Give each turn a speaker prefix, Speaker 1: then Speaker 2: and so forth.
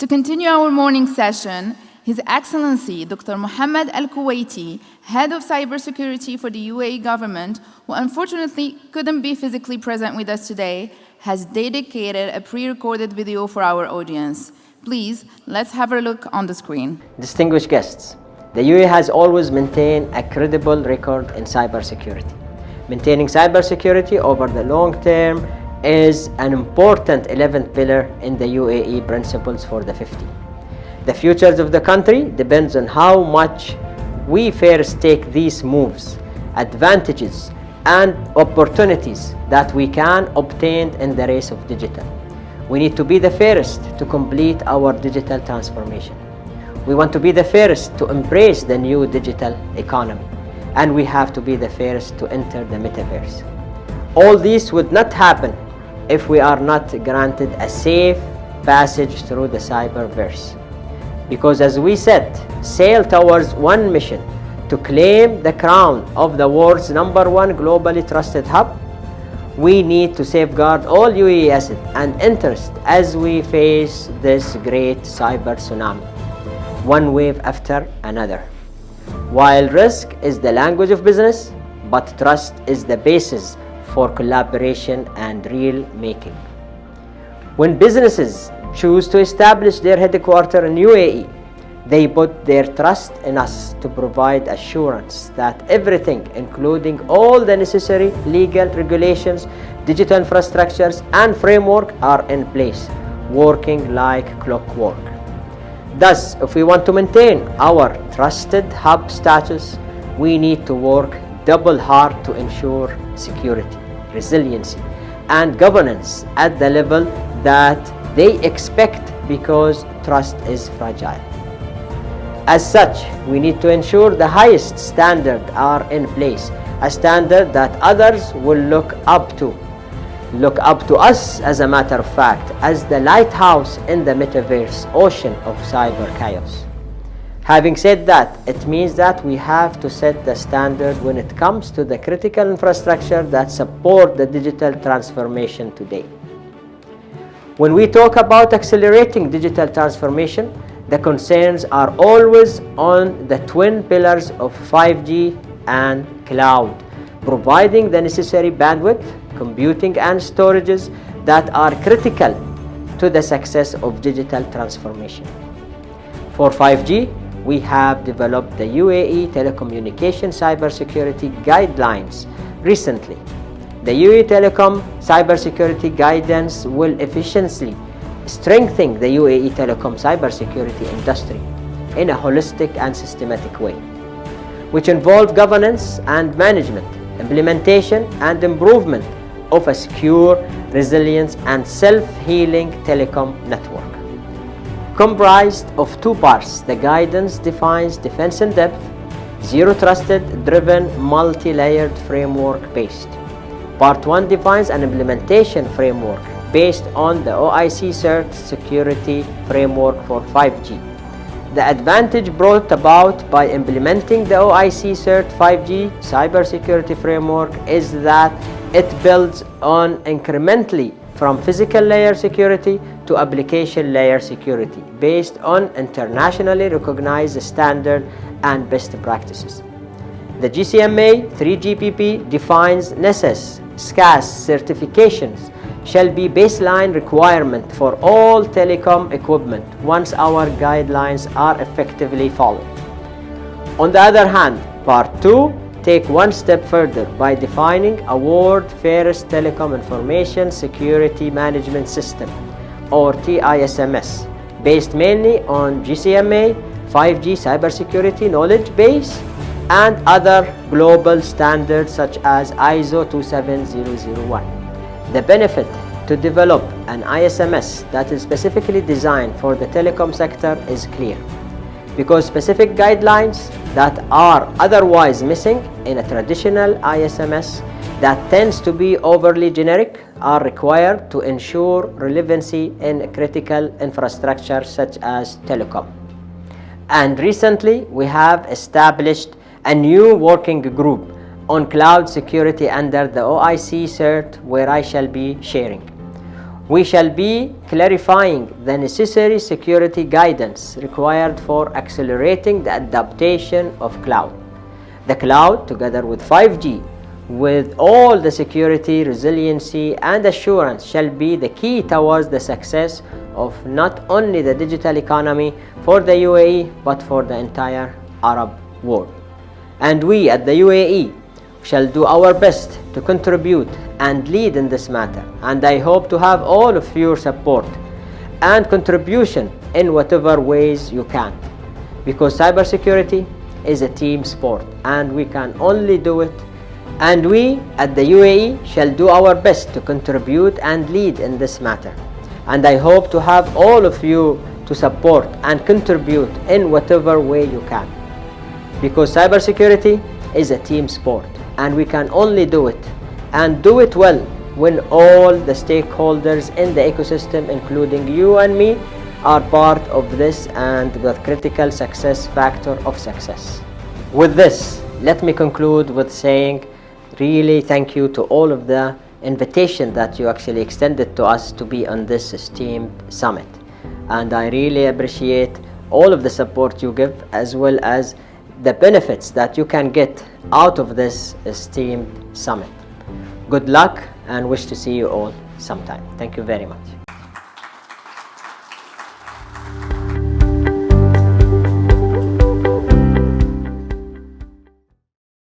Speaker 1: To continue our morning session, His Excellency Dr. Mohamed Al-Kuwaiti, Head of Cybersecurity for the UAE government, who unfortunately couldn't be physically present with us today, has dedicated a pre-recorded video for our audience. Please, let's have a look on the screen.
Speaker 2: Distinguished guests, the UAE has always maintained a credible record in cybersecurity. Maintaining cybersecurity over the long term is an important 11th pillar in the UAE Principles for the 50. The futures of the country depends on how much we first take these moves, advantages and opportunities that we can obtain in the race of digital. We need to be the first to complete our digital transformation. We want to be the first to embrace the new digital economy, and we have to be the first to enter the metaverse. All this would not happen if we are not granted a safe passage through the cyberverse. Because as we said, sail towards one mission to claim the crown of the world's #1 globally trusted hub, we need to safeguard all UAE assets and interest as we face this great cyber tsunami, one wave after another. While risk is the language of business, but trust is the basis for collaboration and real making. When businesses choose to establish their headquarters in UAE, they put their trust in us to provide assurance that everything, including all the necessary legal regulations, digital infrastructures and framework are in place, working like clockwork. Thus, if we want to maintain our trusted hub status, we need to work double hard to ensure security, resiliency and governance at the level that they expect, because trust is fragile. As such, we need to ensure the highest standards are in place, a standard that others will look up to us, as a matter of fact, as the lighthouse in the metaverse ocean of cyber chaos. Having said that, it means that we have to set the standard when it comes to the critical infrastructure that support the digital transformation today. When we talk about accelerating digital transformation, the concerns are always on the twin pillars of 5G and cloud, providing the necessary bandwidth, computing and storages that are critical to the success of digital transformation. For 5G, we have developed the UAE Telecommunication Cybersecurity Guidelines recently. The UAE Telecom Cybersecurity Guidance will efficiently strengthen the UAE telecom cybersecurity industry in a holistic and systematic way, which involve governance and management, implementation and improvement of a secure, resilient and self-healing telecom network. Comprised of two parts, the guidance defines defense in depth, zero-trusted driven, multi-layered framework based. Part 1 defines an implementation framework based on the OIC CERT security framework for 5G. The advantage brought about by implementing the OIC CERT 5G cybersecurity framework is that it builds on incrementally from physical layer security to application layer security based on internationally recognized standard and best practices. The GCMA 3GPP defines NESES, SCAS certifications shall be baseline requirement for all telecom equipment once our guidelines are effectively followed. On the other hand, Part 2 take one step further by defining a world-first telecom information security management system, or TISMS, based mainly on GCMA, 5G cybersecurity knowledge base, and other global standards such as ISO 27001. The benefit to develop an ISMS that is specifically designed for the telecom sector is clear, because specific guidelines that are otherwise missing in a traditional ISMS that tends to be overly generic are required to ensure relevancy in critical infrastructure such as telecom. And recently we have established a new working group on cloud security under the OIC CERT, where I shall be sharing. We shall be clarifying the necessary security guidance required for accelerating the adaptation of cloud. The cloud, together with 5G, with all the security, resiliency and assurance, shall be the key towards the success of not only the digital economy for the UAE but for the entire Arab world. And we at the UAE shall do our best to contribute and lead in this matter, and I hope to have all of your support and contribution in whatever ways you can, because cybersecurity is a team sport and we can only do it, and we at the UAE shall do our best to contribute and lead in this matter, and I hope to have all of you to support and contribute in whatever way you can, because cybersecurity is a team sport and we can only do it and do it well when all the stakeholders in the ecosystem, including you and me, are part of this and the critical success factor of success. With this, let me conclude with saying really thank you to all of the invitation that you actually extended to us to be on this esteemed summit, and I really appreciate all of the support you give as well as the benefits that you can get out of this esteemed summit. Good luck and wish to see you all sometime. Thank you very much.